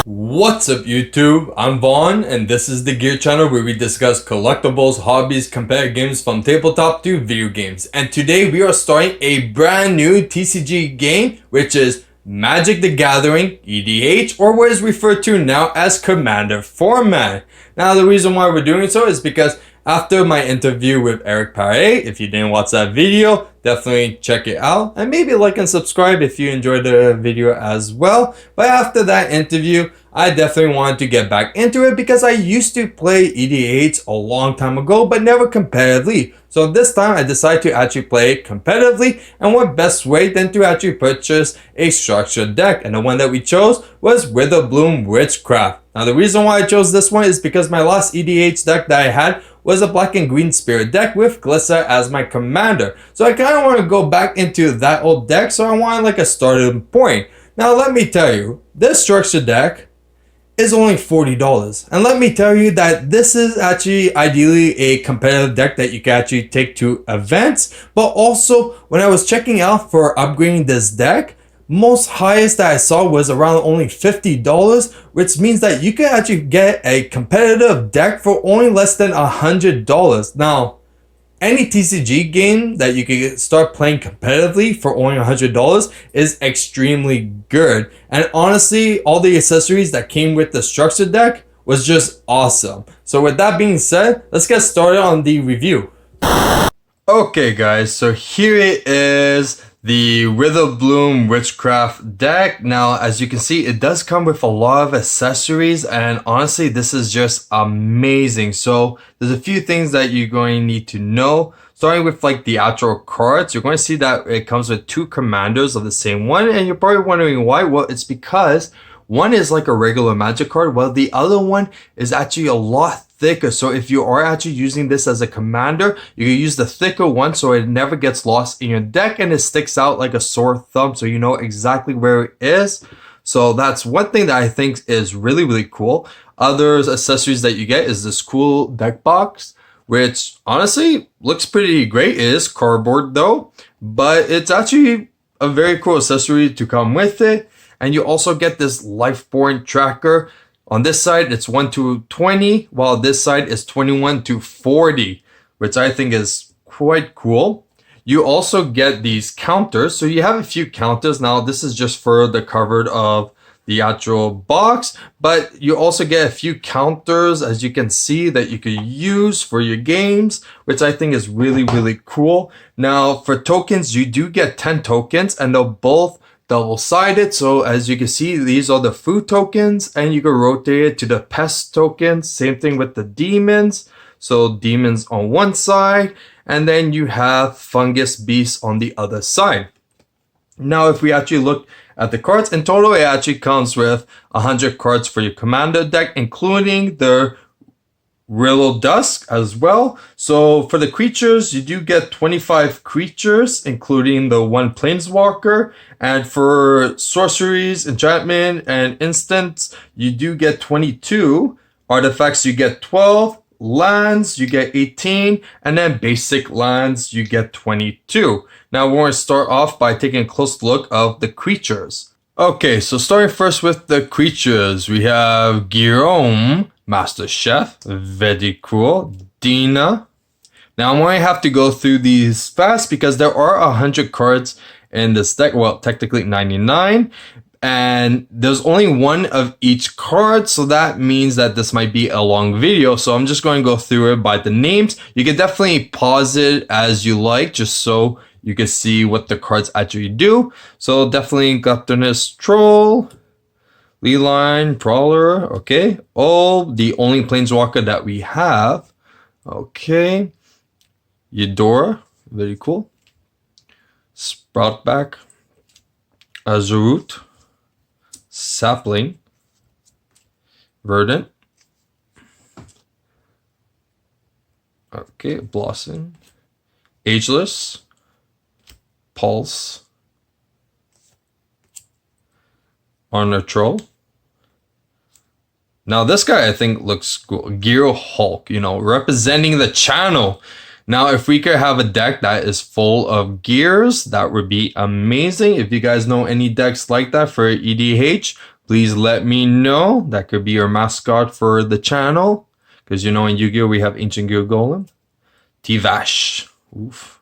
What's up YouTube? I'm Vaughn and this is the Gear channel where we discuss collectibles, hobbies, competitive games from tabletop to video games. And today we are starting a brand new TCG game which is Magic the Gathering EDH, or what is referred to now as Commander format. Now the reason why we're doing so is because after my interview with Eric Paré, if you didn't watch that video, definitely check it out. And maybe like and subscribe if you enjoyed the video as well. But after that interview, I definitely wanted to get back into it because I used to play EDH a long time ago, but never competitively. So this time I decided to actually play it competitively, and what best way than to actually purchase a structured deck. And the one that we chose was Witherbloom Witchcraft. Now the reason why I chose this one is because my last EDH deck that I had was a black and green spirit deck with Glissa as my commander. So I kind of want to go back into that old deck, so I wanted like a starting point. Now let me tell you, this structured deck is only $40. And let me tell you that this is actually ideally a competitive deck that you can actually take to events. But also when I was checking out for upgrading this deck, most highest that I saw was around only $50, which means that you can actually get a competitive deck for only less than $100. Now, any TCG game that you can start playing competitively for only $100 is extremely good. And honestly, all the accessories that came with the structured deck was just awesome. So with that being said, let's get started on the review. Okay guys, so here it is, the Witherbloom Witchcraft deck. Now, as you can see, it does come with a lot of accessories, and honestly, this is just amazing. So there's a few things that you're going to need to know. Starting with like the actual cards, you're going to see that it comes with two commanders of the same one, and you're probably wondering why. Well, it's because one is like a regular magic card, while the other one is actually a lot thicker. So if you are actually using this as a commander, you can use the thicker one so it never gets lost in your deck and it sticks out like a sore thumb, so you know exactly where it is. So that's one thing that I think is really cool. Other accessories that you get is this cool deck box, which honestly looks pretty great. It is cardboard though, but it's actually a very cool accessory to come with it. And you also get this Lifeborn tracker. On this side, it's 1 to 20, while this side is 21 to 40, which I think is quite cool. You also get these counters. So you have a few counters. Now, this is just for the cover of the actual box, but you also get a few counters, as you can see, that you could use for your games, which I think is really cool. Now, for tokens, you do get 10 tokens, and they're both double-sided. So as you can see, these are the food tokens, and you can rotate it to the pest tokens. Same thing with the demons. So demons on one side, and then you have fungus beasts on the other side. Now, if we actually look at the cards, in total, it actually comes with 100 cards for your commander deck, including the Riddle Dusk as well. So for the creatures, you do get 25 creatures, including the one planeswalker. And for sorceries, enchantment, and instants, you do get 22. Artifacts, you get 12. Lands, you get 18. And then basic lands, you get 22. Now we're going to start off by taking a close look of the creatures. Okay, so starting first with the creatures, we have Guillaume, Master Chef, very cool. Dina. Now I'm going to have to go through these fast because there are 100 cards in this deck. Well, technically 99. And there's only one of each card. So that means that this might be a long video. So I'm just going to go through it by the names. You can definitely pause it as you like, just so you can see what the cards actually do. So definitely Gluttonous Troll, Leeline, Prowler, okay. Oh, the only planeswalker that we have. Okay. Eudora, very cool. Sproutback, Azurut, Sapling, Verdant. Okay, Blossom, Ageless, Pulse, Honor Troll. Now this guy I think looks cool. Gear Hulk, you know, representing the channel. Now if we could have a deck that is full of gears, that would be amazing. If you guys know any decks like that for EDH, please let me know. That could be your mascot for the channel. Because you know in Yu-Gi-Oh! We have Ancient Gear Golem. T-Vash. Oof.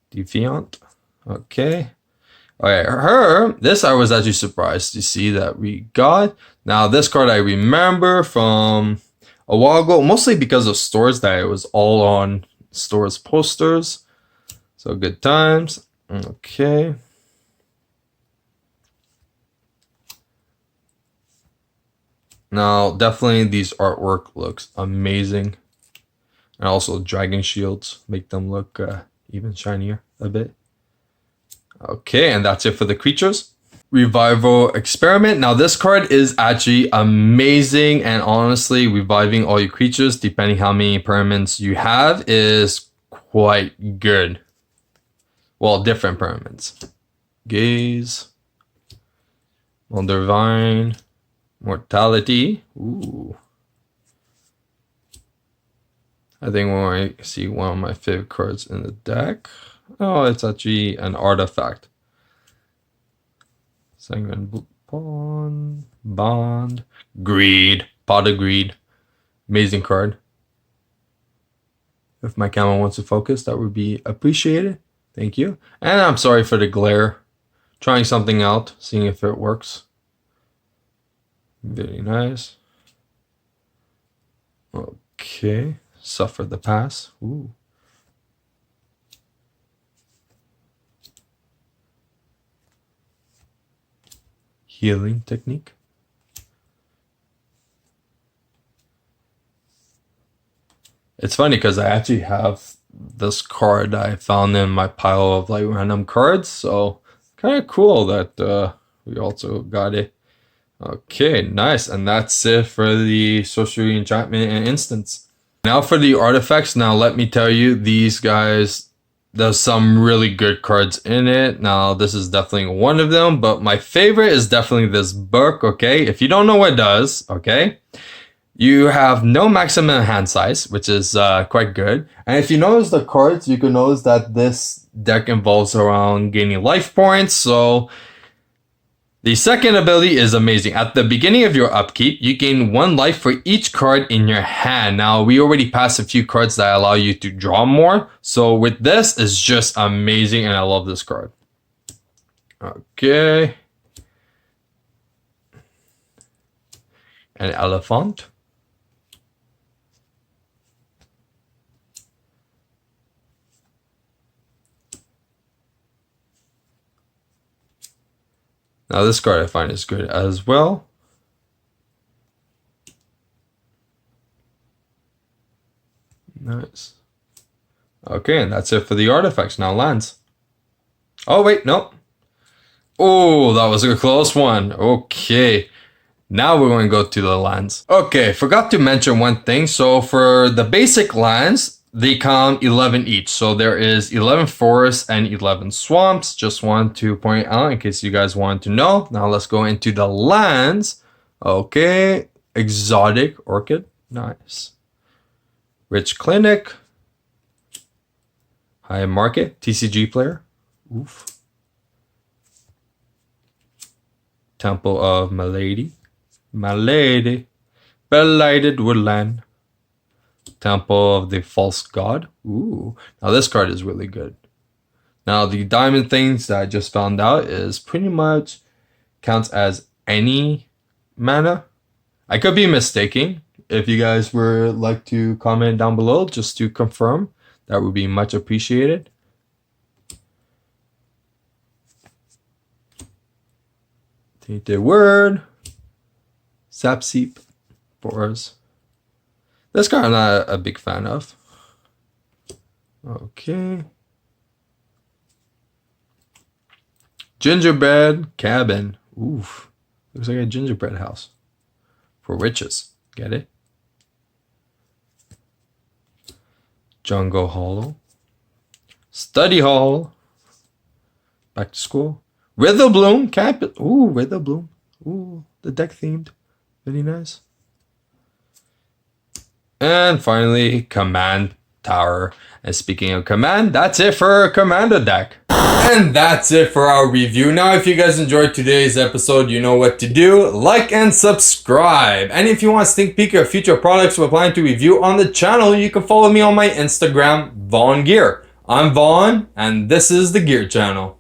Defiant. Okay. Alright, her. This I was actually surprised to see that we got. Now this card I remember from a while ago. Mostly because of stores that it was all on stores posters. So good times. Okay. Now, definitely these artwork looks amazing. And also dragon shields make them look even shinier a bit. Okay, and that's it for the creatures. Revival Experiment. Now, this card is actually amazing. And honestly, reviving all your creatures, depending how many permanents you have, is quite good. Well, different permanents. Gaze. Wondervine. Mortality. Ooh. I think when I see one of my favorite cards in the deck. Oh, it's actually an artifact. Sanguine Bond. Greed. Pot of Greed. Amazing card. If my camera wants to focus, that would be appreciated. Thank you. And I'm sorry for the glare. Trying something out, seeing if it works. Very nice. Okay. Suffer the pass. Ooh. Healing technique. It's funny because I actually have this card I found in my pile of like random cards. So kind of cool that we also got it. Okay, nice. And that's it for the sorcery, enchantment, and instants. Now for the artifacts. Now let me tell you, these guys, there's some really good cards in it. Now this is definitely one of them, but my favorite is definitely this book. Okay, if you don't know what it does, okay, you have no maximum hand size, which is quite good. And if you notice the cards, you can notice that this deck involves around gaining life points. So the second ability is amazing. At the beginning of your upkeep, you gain 1 life for each card in your hand. Now, we already passed a few cards that allow you to draw more. So with this, it's just amazing, and I love this card. Okay. An elephant. Now this card I find is good as well. Nice. Okay, and that's it for the artifacts. Now lands. Oh, wait, nope. Oh, that was a close one. Okay. Now we're going to go to the lands. Okay, forgot to mention one thing. So for the basic lands, they come 11 each. So there is 11 forests and 11 swamps. Just want to point out in case you guys want to know. Now let's go into the lands. Okay, exotic orchid. Nice. Rich clinic. High market. TCG player. Oof. Temple of Malady. Malady. Belighted woodland. Temple of the False God. Ooh. Now this card is really good. Now the diamond things that I just found out is pretty much counts as any mana. I could be mistaken. If you guys would like to comment down below just to confirm, that would be much appreciated. Tainted Word. Sapseep. Boars. This card I'm not a big fan of. Okay. Gingerbread cabin. Oof. Looks like a gingerbread house. For witches. Get it? Jungle Hollow. Study Hall. Back to school. Witherbloom cabin. Ooh, Witherbloom. Ooh, the deck themed. Very nice. And finally, Command Tower. And speaking of command, that's it for Commander deck. And that's it for our review. Now, if you guys enjoyed today's episode, you know what to do. Like and subscribe. And if you want a sneak peek of future products we're planning to review on the channel, you can follow me on my Instagram, VaughnGear. I'm Vaughn, and this is the Gear Channel.